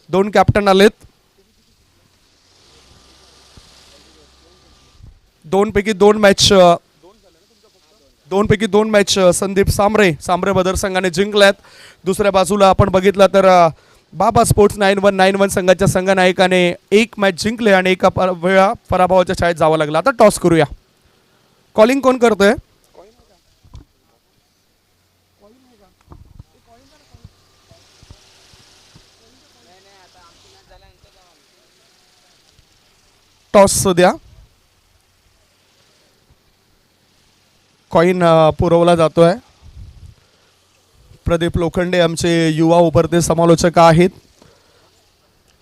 2 कॅप्टन आलेत. 2 पैकी 2 मॅच संदीप सांबरे ब्रदर्स संघाने जिंकल्यात. दुसऱ्या बाजूला आपण बघितलं तर बाबा स्पोर्ट्स 9191 संघाच्या संघनायकाने 1 मॅच जिंकले आणि एका वेळा पराभवाच्या शाळेत जावं लागलं. आता टॉस करूया. कॉलिंग कोण करतोय? टॉस द्या. कॉइन पुरवला जातोय. प्रदीप लोखंडे आमचे युवा उभरते समालोचक आहेत.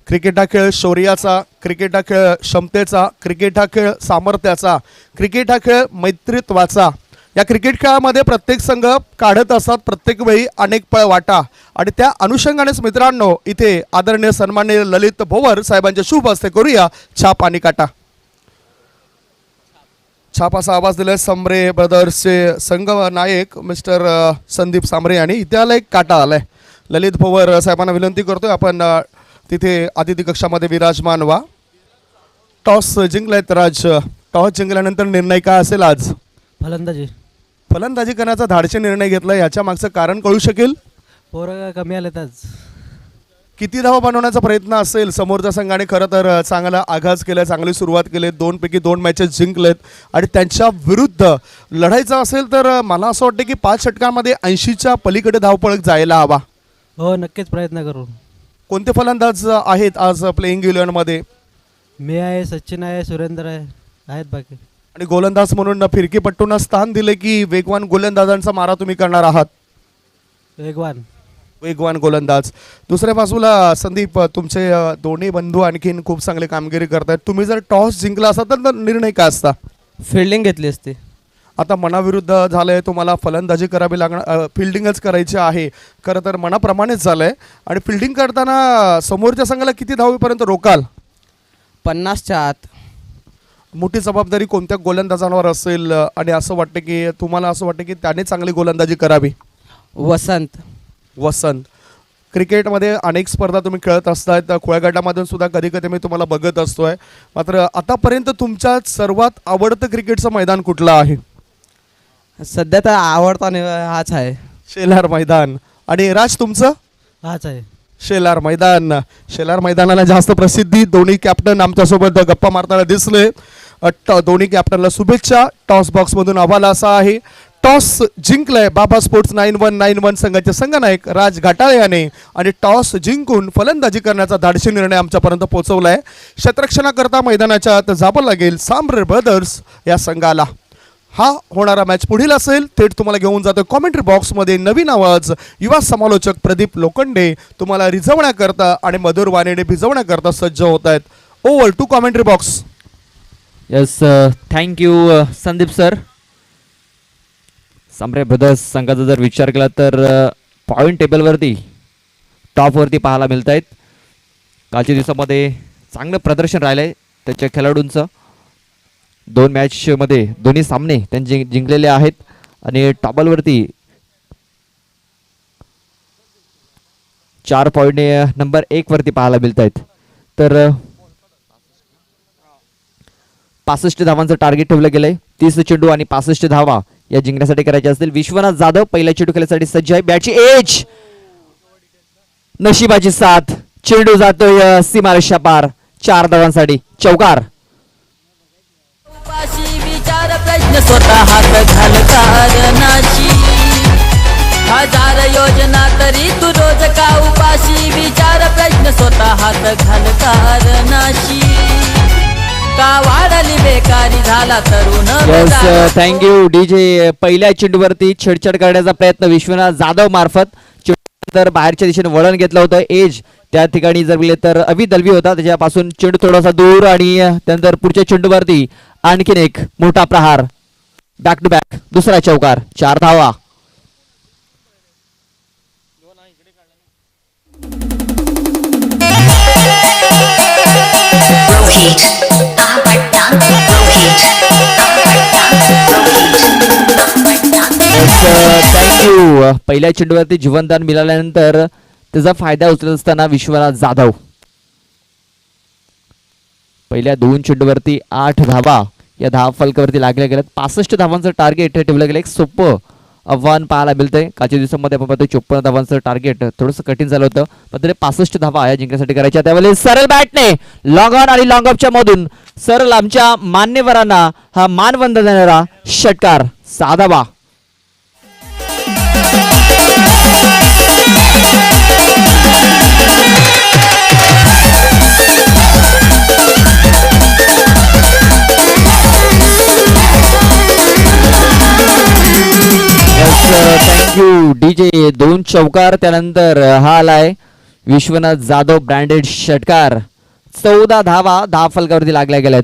क्रिकेट हा खेळ शौर्याचा, क्रिकेट हा खेळ क्षमतेचा, क्रिकेट हा खेळ सामर्थ्याचा, क्रिकेट हा खेळ मैत्रीत्वाचा. या क्रिकेट खेळामध्ये प्रत्येक संघ काढत असतात प्रत्येक वेळी अनेक पळ वाटा आणि त्या अनुषंगानेच मित्रांनो इथे आदरणीय सन्माननीय ललित भोवर साहेबांच्या शुभ हस्ते करूया छाप आणि काटा. छाप असा आवाज दिलाय समरे ब्रदर्सचे संघ नायक मिस्टर संदीप सांबरे यांनी. इथे आला एक काटा आलाय. ललित पवार साहेबांना विनंती करतोय आपण तिथे अतिथी कक्षामध्ये विराजमान व्हा. टॉस जिंकलायत राज. टॉस जिंकल्यानंतर निर्णय काय असेल आज? फलंदाजी करण्याचा धाडसी निर्णय घेतला. याच्या मागचं कारण कळू शकेल? पोरं कमी आलेत आज. किती धावा बनवण्याचा प्रयत्न असेल? समोरच्या संघाने खरं तर चांगला आघात केला, चांगली सुरुवात केली, 2 पैकी 2 मॅचेस जिंकलेत आणि त्यांच्या विरुद्ध लढायचं असेल तर मला असं वाटतं की 5 षटकांमध्ये 80च्या पलीकडे धावपळ जायला हवा. हो नक्कीच प्रयत्न करू. कोणते फलंदाज आहेत आज प्लेइंग इलेव्हनमध्ये? मी आहे, सचिन आहे, सुरेंद्र आहे, आहेत बाकी. आणि गोलंदाज म्हणून फिरकीपट्टूंना स्थान दिले की वेगवान गोलंदाजांचा मारा तुम्ही करणार आहात? वेगवान गोलंदाज. दुसऱ्या बाजूला संदीप, तुमचे दोन्ही बंधू आणखीन खूप चांगली कामगिरी करतायत. तुम्ही जर टॉस जिंकला असता तर निर्णय काय असता? फिल्डिंग घेतली असती. आता मनाविरुद्ध झालंय, तुम्हाला फलंदाजी करावी लागणार, फिल्डिंगच करायची आहे. खरं तर मनाप्रमाणेच झालंय. आणि फिल्डिंग करताना समोरच्या संघाला किती धावेपर्यंत रोकाल? 50च्या आत. मोठी जबाबदारी कोणत्या गोलंदाजांवर असेल आणि असं वाटतं की तुम्हाला असं वाटतं की त्याने चांगली गोलंदाजी करावी? वसंत. क्रिकेटमध्ये अनेक स्पर्धा तुम्ही खेळत असतात. खुळ्या गटामधून सुद्धा कधी कधी मी तुम्हाला बघत असतोय. मात्र आतापर्यंत तुमच्या सर्वात आवडतं क्रिकेटचं मैदान कुठलं आहे? सध्या तर आवडता हाच आहे. शेलार मैदान. आणि राज, तुमचं? हाच आहे. शेलार मैदान. शेलार मैदानाला जास्त प्रसिद्धी. दोन्ही कॅप्टन आमच्यासोबत गप्पा मारताना दिसले. दोन्ही कॅप्टनला शुभेच्छा. टॉस बॉक्समधून अहवाल असा आहे, टॉस जिंकलाय बाबा स्पोर्ट्स 9191 संघाचे संघनायक राज घाटाळे याने आणि टॉस जिंकून फलंदाजी करण्याचा धाडसी निर्णय आमच्यापर्यंत पोहोचवलाय. क्षेत्ररक्षणाकरता मैदानाच्या आत जावं लागेल सांबरे ब्रदर्स या संघाला. हा होणारा मॅच पुढील असेल. थेट तुम्हाला घेऊन जातो कॉमेंट्री बॉक्समध्ये. नवीन आवाज युवा समालोचक प्रदीप लोखंडे तुम्हाला रिझवण्याकरता आणि मधुर वाणीने भिजवण्याकरता सज्ज होत आहेत. Over to commentary box. Yes, thank you Sandeep sir. Sambare brothers संघाचा जर विचार केला तर पॉईंट टेबलवरती टॉपवरती पाहायला मिळत आहेत. कालच्या दिवसामध्ये चांगलं प्रदर्शन राहिलं आहे त्याच्या खेळाडूंचं. 2 मॅचमध्ये दोन्ही सामने त्यांनी जिंकलेले आहेत आणि टॉपवरती 4 पॉईंटने नंबर 1 वरती पाहायला मिळत आहेत. तर 65 धावांचं टार्गेट ठेवलं गेलंय. 30 चेंडू आणि 65 धावा या जिंकण्यासाठी करायचे असतील. विश्वनाथ जाधव पहिल्या चेंडू खेळण्यासाठी सज्ज आहे. बॅटची एज, नशिबाची साथ, चेंडू जातोय सीमारेषा पार. 4 धावांसाठी चौकार. उपाशी विचार प्रश्न स्वतः हात घाल कारणाशी. 1000 योजना तरी तू रोज का उपाशी विचार प्रश्न स्वतः हात घाल कारणाशी. का वाढली बेकारी झाला तरुण. Yes, thank you DJ. पहिल्या चेंडूवरती छेडछाड करण्याचा प्रयत्न विश्वनाथ जाधव मार्फत. तर बाहेरच्या दिशेने वळण घेतलं होतं. एज त्या ठिकाणी जर गेले तर अवि दलवी होता, त्याच्यापासून चेंडू थोडासा दूर आणि त्यानंतर पुढच्या चेंडूवरती आणखीन एक मोठा प्रहार. बॅक टू बॅक दुसरा चौकार. 4 धावा. थँक्यू. पहिल्या चेंडूवरती जीवनदान मिळाल्यानंतर त्याचा फायदा उचलत असताना विश्वनाथ जाधव. पहिल्या 2 चेंडूवरती 8 धावा या धाव फलकावरती लागल्या गेल्यात. 65 धावांचं टार्गेट ठेवलं गेलं. एक सोपं आव्हान पाहायला मिळतंय. कालच्या दिवसामध्ये आपण पाहतो 54 धावांचं टार्गेट थोडंसं कठीण झालं होतं. मात्र 65 धावा या जिंकण्यासाठी करायच्या. त्यावेळेस सरळ बॅटने लॉंग ऑन आणि लॉंग ऑफच्या मधून सरळ आमच्या मान्यवरांना हा मानवंदन देणारा षटकार. 6 धावा. Thank you DJ. 2 चौकार. त्यानंतर हा आलाय विश्वनाथ जाधव ब्रँडेड षटकार. 14 धावा धाव फलकावरती लागल्या गेल्यात.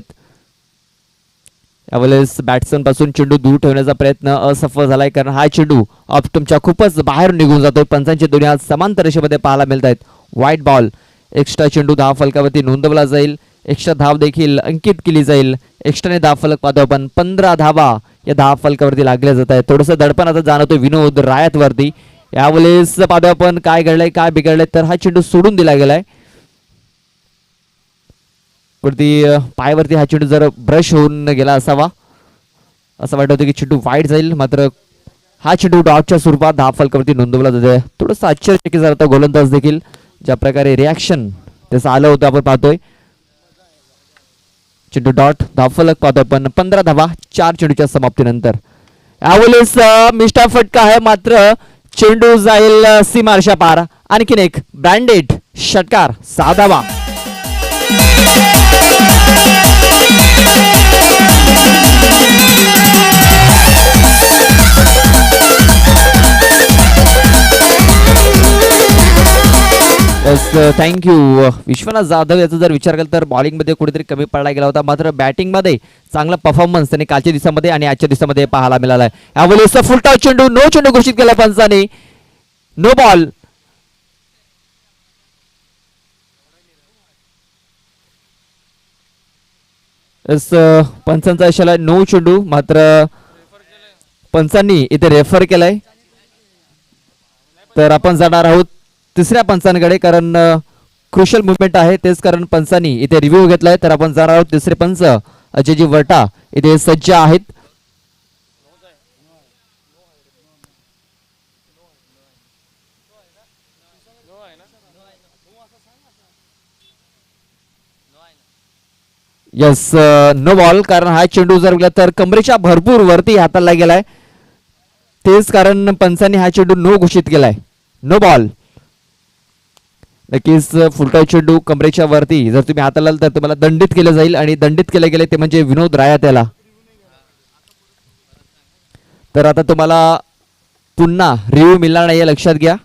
यावेळेस बॅट्समन पासून चेंडू दूर ठेवण्याचा प्रयत्न असफल झालाय, कारण हा चेंडू तुमच्या खूपच बाहेर निघून जातोय. पंचांचे दोन्ही हात समांतर रेषेमध्ये पाहायला मिळत आहेत. White ball. एक्स्ट्रा चेंडू धाव फलकावरती नोंदवला जाईल. एक्स्ट्रा धाव देखील अंकित केली जाईल. एक्स्ट्राने धाव फलक पाहतो आपण 15 धावा या धाव फलकावरती लागल्या जात आहे. थोडंसं दडपण आता जाणवतोय विनोद रायत वरती. यावेळेस पाहतो आपण काय घडलंय काय बिघडलंय, तर हा चेंडू सोडून दिला गेलाय वरती. पायावरती हा चेंडू जर ब्रश होऊन गेला असावा असं वाटत होतं की चेंडू वाईट जाईल, मात्र हा चेंडू डॉटच्या स्वरूपात धाव फलकावरती नोंदवला जातोय. थोडंसं आश्चर्यचकित झालं होतं गोलंदाज देखील, ज्या प्रकारे रिॲक्शन त्याचं आलं होतं आपण पाहतोय. चेंडू डॉट धाव फलक पाहतोय पण 15 धावा 4 चेंडूच्या समाप्तीनंतर. यावेळेस मिस्टा फटका आहे, मात्र चेंडू जाईल सीमारशा पार. आणखीन एक ब्रँडेड षटकार 6 धावा. थँक्यू. विश्वनाथ जाधव याचा जर विचार केला तर बॉलिंगमध्ये कुठेतरी कमी पडला गेला होता, मात्र बॅटिंगमध्ये चांगला परफॉर्मन्स त्याने कालच्या दिवसामध्ये आणि आजच्या दिवसामध्ये पाहायला मिळाला आहे. यावेळेस फुलटा चेंडू नो चेंडू घोषित केला पंचाने. No ball. पंचांचा इशारा नो चेंडू, मात्र पंचांनी इथे रेफर केलाय. तर आपण जाणार आहोत तिसऱ्या पंचांकडे, कारण क्रुशल मुवमेंट आहे, तेच कारण पंचांनी इथे रिव्ह्यू घेतलाय. तर आपण जाणार आहोत तिसरे पंच अजयजी वटा इथे सज्ज आहेत. यस, नो बॉल, कारण हा चेंडू जर गेला तर कमरेच्या भरपूर वरती हाताला गेलाय, तेच कारण पंचांनी हा चेंडू नो घोषित केलाय. No ball. नक्कीच फुलटा चेंडू कमरेच्या वरती जर तुम्ही हाताला तर तुम्हाला दंडित केलं जाईल, आणि दंडित केले गेले ते म्हणजे विनोद राया त्याला. तर आता तुम्हाला पुन्हा रिव्ह्यू मिळणार नाही, लक्षात घ्या.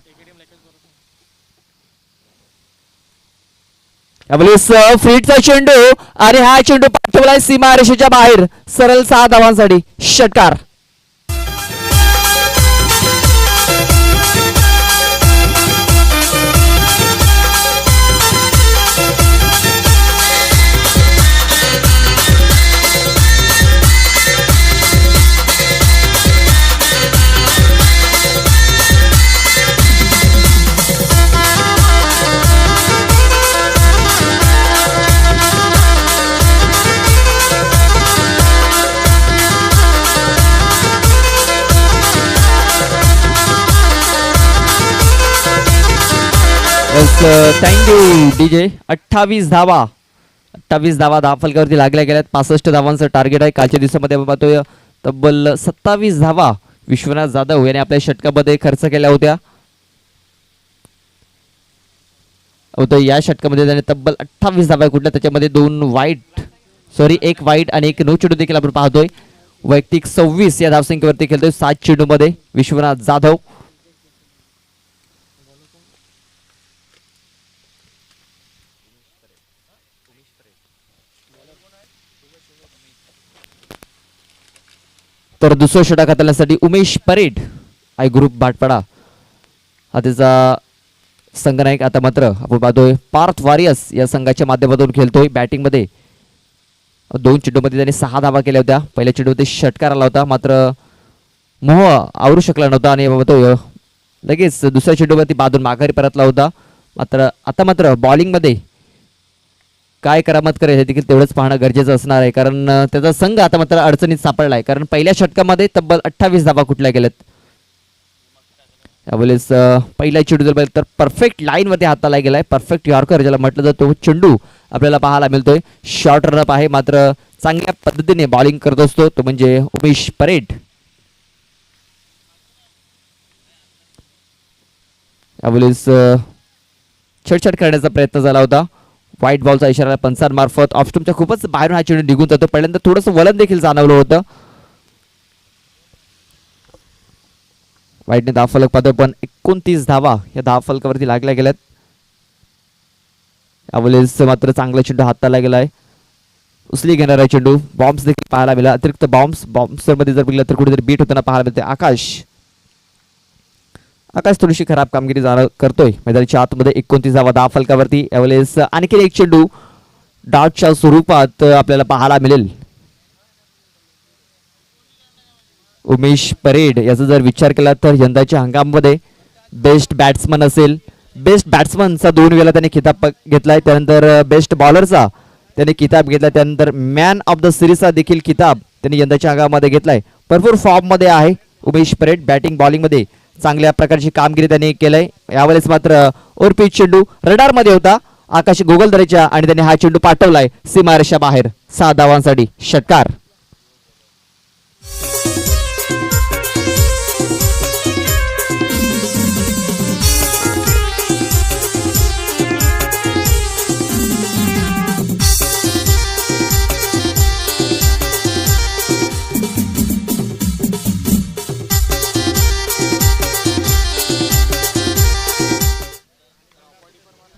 फ्रीटचा चेंडू आणि हा चेंडू पाठवलाय सीमा रेषेच्या बाहेर, सरळ 6 धावांसाठी षटकार. Thank you DJ. 28 धावा धाव फलकावरती लागल्या गेल्यात. 65 धावांचं टार्गेट आहे. कालच्या दिवसामध्ये आपण पाहतोय तब्बल 27 धावा विश्वनाथ जाधव यांनी आपल्या षटकामध्ये खर्च केल्या होत्या. या षटकामध्ये त्याने तब्बल 28 धावा कुठल्या, त्याच्यामध्ये 1 वाईट आणि 1 नो चेंडू देखील आपण पाहतोय. वैयक्तिक 26 या धावसंख्येवरती खेळतोय 7 चेंडू मध्ये विश्वनाथ जाधव. तर दुसरं षटक हाताळण्यासाठी Umesh parade I group Bhatpada हा त्याचा संघनायक. आता मात्र आपण पाहतोय पार्थ वारियस या संघाच्या माध्यमातून खेळतोय. बॅटिंगमध्ये 2 चेंडूमध्ये त्याने 6 धावा केल्या होत्या. पहिल्या चेंडूमध्ये षटकार आला होता, मात्र मोह आवरू शकला नव्हता आणि तो लगेच दुसऱ्या चेंडूवरती बांधून माघारी परतला होता. मात्र आता मात्र बॉलिंगमध्ये काय करामत करेल हे देखील तेवढंच पाहणं गरजेचं असणार आहे, कारण त्याचा संघ आता मात्र अडचणीत सापडला आहे. कारण पहिल्या षटकामध्ये तब्बल 28 धावा कुठल्या गेल्यात. त्यावेळेस पहिला चेंडू जर तर परफेक्ट लाईनवरती हाताला गेलाय. परफेक्ट यॉर्कर ज्याला म्हटलं जातं तो चेंडू आपल्याला पाहायला मिळतोय. शॉर्ट रनअप आहे, मात्र चांगल्या पद्धतीने बॉलिंग करत असतो तो म्हणजे उमेश परेड. त्यावेळेस छेडछाड करण्याचा प्रयत्न झाला होता. व्हाईट बॉलचा इशारा पंचांमार्फत ऑफस्टूमच्या खूपच बाहेरून हा चेंडू निघून जातो. पहिल्यांदा थोडंसं वलन देखील जाणवलं होतं. व्हाईटने धाव फलक पाहतोय पण 29 धावा या धाव फलकावरती लागल्या गेल्यात. यावेळेस मात्र चांगला चेंडू हाताला गेलाय. उचली घेणारा चेंडू. बॉम्ब्स देखील पाहायला मिळाला. अतिरिक्त बॉम्ब्स मध्ये जर बघितलं तर कुठेतरी बीट होताना पाहायला मिळते. आकाश थोडीशी खराब कामगिरी करतोय मैदानाच्या आतमध्ये. 29 धावा धाव फलकावरती. यावेळेस आणखी एक चेंडू डॉटच्या स्वरूपात आपल्याला पाहायला मिळेल. उमेश परेड याचा जर विचार केला तर यंदाच्या हंगामामध्ये बेस्ट बॅट्समन असेल, बेस्ट बॅट्समनचा 2 वेळा त्याने किताब घेतलाय, त्यानंतर बेस्ट बॉलरचा त्याने किताब घेतला, त्यानंतर मॅन ऑफ द सिरीजचा देखील किताब त्यांनी यंदाच्या हंगामामध्ये घेतलाय. भरपूर फॉर्म मध्ये आहे उमेश परेड. बॅटिंग बॉलिंग मध्ये चांगल्या प्रकारची कामगिरी त्यांनी केलंय. यावेळेस मात्र ओरपीच चेंडू रडार मध्ये होता आकाश गोगलदरेच्या आणि त्यांनी हा चेंडू पाठवलाय सीमारेषा बाहेर 6 धावांसाठी. षटकार.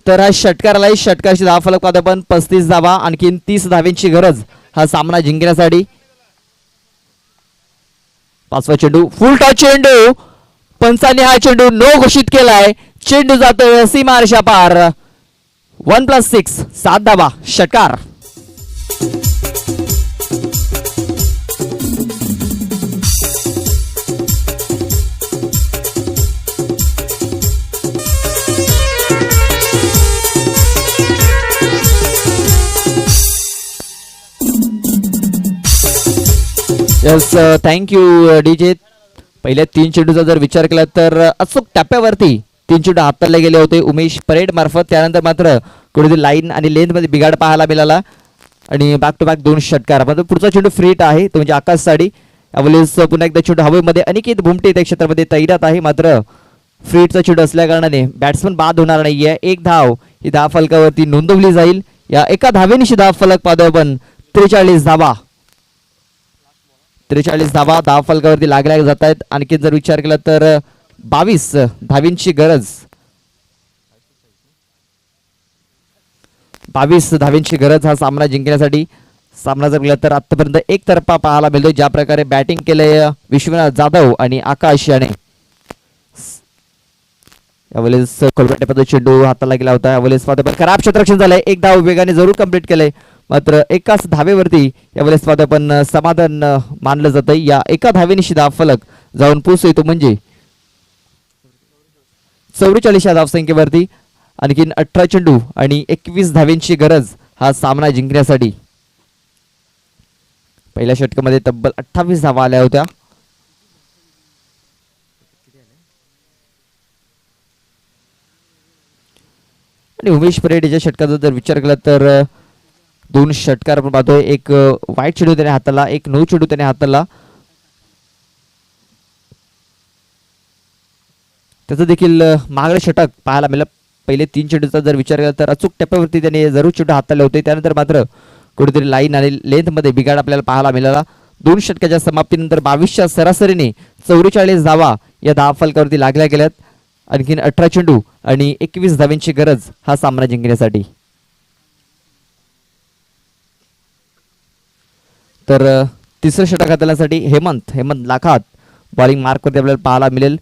तर हा षटकारालाही षटकाराची धाव फलक पाहतो आपण 35 धावा, आणखीन 30 धाव्यांची गरज हा सामना जिंकण्यासाठी. 5वा चेंडू फुल टॉस चेंडू, पंचांनी हा चेंडू नो घोषित केलाय. चेंडू जातोय सीमारेषा पार. 1+6 7 धावा. षटकार. Yes, thank you DJ. पहिल्या 3 चेंडूचा जर विचार केला तर अचूक टप्प्यावरती 3 चेंडू हाताळले गेले होते उमेश परेड मार्फत. त्यानंतर मात्र कुठेतरी लाईन आणि लेंथ मध्ये बिघाड पाहायला मिळाला आणि बॅक टू बॅक 2 षटकार. मात्र पुढचा चेंडू फ्रीट आहे तो म्हणजे आकाश साडी. यावेळेस पुन्हा एकदा चेंडू हवेमध्ये अनिकेत भुमटे त्या क्षेत्रामध्ये तैनात आहे. मात्र फ्रीटचा चेंडू असल्या कारणाने बॅट्समन बाद होणार नाहीये. 1 धाव ही धाव फलकावरती नोंदवली जाईल. या एका धावेनिशी धाव फलक पाहतो आपण 43 धावा. 43 धावा धाव फलकावरती लागल्या जात आहेत. आणखी जर विचार केला तर 22 धावींची गरज. 22 धावींची गरज हा सामना जिंकण्यासाठी. सामना जर केला तर आतापर्यंत एकतर्फा पाहायला मिळतोय. ज्या प्रकारे बॅटिंग केलंय विश्वनाथ जाधव आणि आकाश याने. यावेळेस कोलकाता पद्धत चेंडू हाताला गेला होता. यावेळेस खराब क्षेत्ररक्षण झालंय. 1 धाव वेगाने जरूर कंप्लीट केलंय. मात्र एकाच धावेवरती यावेळेस पण समाधान मानलं जातं. या एका धावेनिशी धाव फलक जाऊन पोहोचतो येतो म्हणजे 44 या धावसंख्येवरती. आणखीन 18 चेंडू आणि 21 धावेंची गरज हा सामना जिंकण्यासाठी. पहिल्या षटकामध्ये तब्बल 28 धावा आल्या होत्या. आणि उमेश परेड याच्या षटकाचा जर विचार केला तर 2 षटकार आपण पाहतोय. एक वाईट चेंडू त्याने हाताला, एक नो चेंडू त्याने हाताला. त्याचं देखील मागलं षटक पाहायला मिळालं. पहिले 3 चेंडूचा जर विचार केला तर अचूक टप्प्यावरती त्याने जरूर चेंडू हाताळले होते. त्यानंतर मात्र कुठेतरी लाईन आणि लेंथ मध्ये बिघाड आपल्याला पाहायला मिळाला. 2 षटकाच्या समाप्तीनंतर 22च्या सरासरीने 44 धावा या धाव फलकावरती लागल्या गेल्यात. आणखीन 18 चेंडू आणि 21 धावांची गरज हा सामना जिंकण्यासाठी. तर तिसरं षटक हाताळण्यासाठी हेमंत लाखात बॉलिंग मार्कवरती आपल्याला पाहायला मिळेल.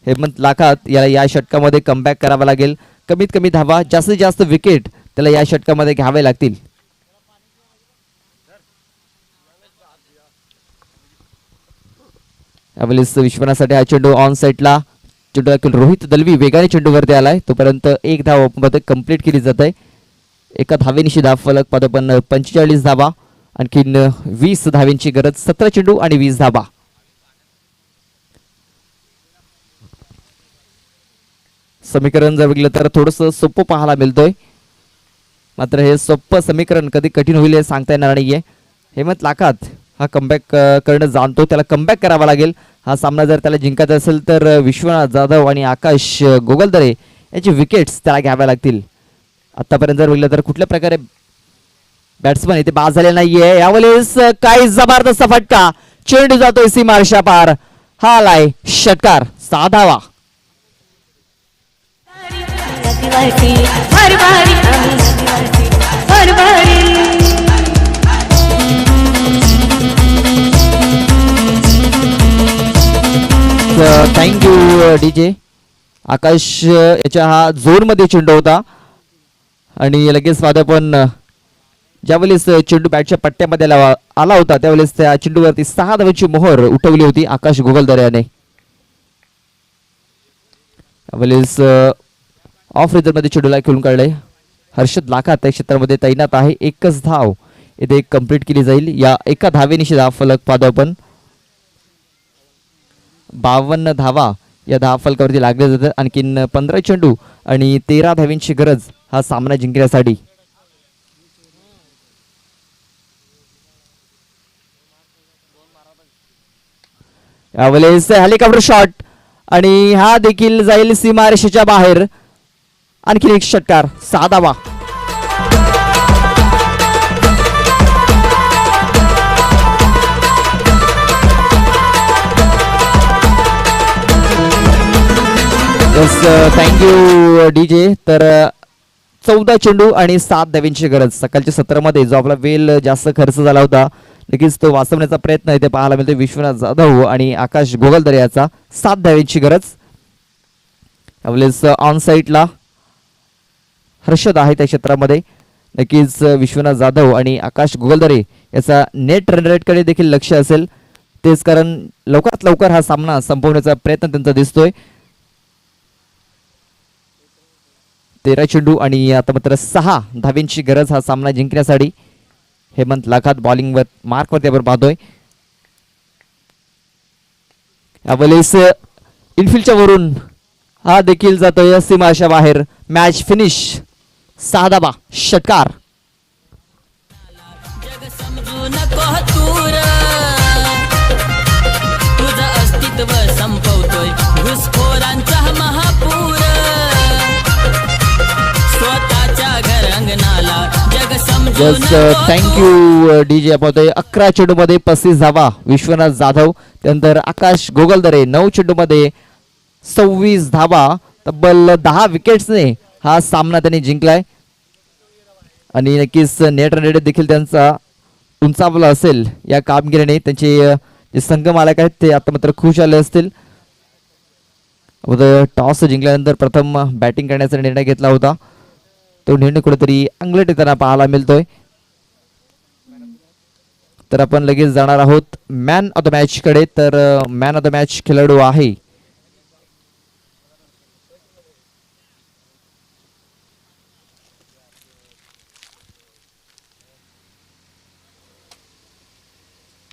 हेमंत लाखात याला या षटकामध्ये कमबॅक करावा लागेल. कमीत कमी धावा, जास्तीत जास्त विकेट त्याला या षटकामध्ये घ्यावे लागतील. यावेळेस विश्वनाथसाठी हा चेंडू ऑन साईडला. चेंडू रोहित दलवी वेगाने चेंडूवरती आलाय. तोपर्यंत 1 धाव कंप्लीट केली जात आहे. एका धावेनिशी धाव फलक पाहतो पण 45 धावा. आणखीन 20 धावेंची गरज. 17 चेंडू आणि 20 धावा. समीकरण जर बघितलं तर थोडस सोपं पाहायला मिळतोय. मात्र हे सोपं समीकरण कधी कठीण होईल हे सांगता येणार नाहीये. हेमंत लाखात हा कमबॅक करणं जाणतो. त्याला कमबॅक करावा लागेल. हा सामना जर त्याला जिंकायचा असेल तर विश्वनाथ जाधव आणि आकाश गोगलदरे याची विकेट्स त्याला घ्याव्या लागतील. आतापर्यंत जर बघितलं तर कुठल्या प्रकारे बॅट्समन इथे बाद झाले नाहीये. यावेळेस काही जबरदस्त फटका. चेंडू जातोय सीमारेषा पार. हा आलाय षटकार. 6 धावा. Thank you DJ. आकाश याच्या हा झोन मध्ये चेंडू होता आणि लगेच पण ज्यावेळेस चेंडू बॅटच्या पट्ट्यामध्ये आला होता त्यावेळेस त्या चेंडूवरती 6 धावांची मोहर उठवली होती आकाश गोगलदरे याने. त्यावेळेस ऑफ रिझनमध्ये चेंडूला खेळून काढले. हर्षद लाखात त्या क्षेत्रामध्ये तैनात आहे. एकच धाव इथे कंप्लीट केली जाईल. या एका धावेनिशी धाव फलक पाहतो आपण. 52 धावा या धाव फलकावरती लागले जातात. आणखीन 15 चेंडू आणि 13 धावांची गरज हा सामना जिंकण्यासाठी. यावेळेस हेलिकॉप्टर शॉट आणि हा देखील जाईल सीमारेषेच्या बाहेर. आणखी एक षटकार 6 धावा. Thank you DJ. तर 14 चेंडू आणि 7 धावांची गरज. सकाळच्या सत्रामध्ये जो आपला वेल जास्त खर्च झाला होता नक्कीच तो वाचवण्याचा प्रयत्न इथे पाहायला मिळतो. विश्वनाथ जाधव आणि आकाश गोगलदरे याचा 7 धावांची गरज. यावेळेस ऑन साईडला हर्षद आहे त्या क्षेत्रामध्ये. नक्कीच विश्वनाथ जाधव आणि आकाश गोगलदरे याचा नेट रन रेटकडे देखील लक्ष असेल. तेच कारण लवकरात लवकर हा सामना संपवण्याचा प्रयत्न त्यांचा दिसतोय. 13 चेंडू आणि आता मात्र 6 धावांची गरज हा सामना जिंकण्यासाठी. हेमंत लाखात बॉलिंगवर मार्कवरती आपण पाहतोय. यावेळेस इनफिल्डच्या वरून हा देखील जातोय सीमाच्या बाहेर. Match finish. 6 धावा. षटकार. जग समजू नको तूर तुझं अस्तित्व संपवतोय घुसखोरांचा महापूर स्वतःच्या घरांगणाला जग समजू नको थँक्यू डीजे. पाहतोय 11 चेंडू मध्ये 35 धावा विश्वनाथ जाधव. त्यानंतर आकाश गोगलदरे 9 चेंडू मध्ये 26 धावा. तब्बल 10 विकेट्सने हा सामना त्यांनी जिंकलाय. आणि नक्कीच नेट रन रेट देखील त्यांचा उंचावला असेल या कामगिरीने. त्यांचे जे संघ मालक आहेत ते आता मात्र खुश आले असतील. टॉस जिंकल्यानंतर प्रथम बॅटिंग करण्याचा निर्णय घेतला होता. तो निर्णय कुठेतरी अंगलट येताना पाहायला मिळतोय. तर आपण लगेच जाणार आहोत मॅन ऑफ द मॅच कडे. तर मॅन ऑफ द मॅच खेळाडू आहे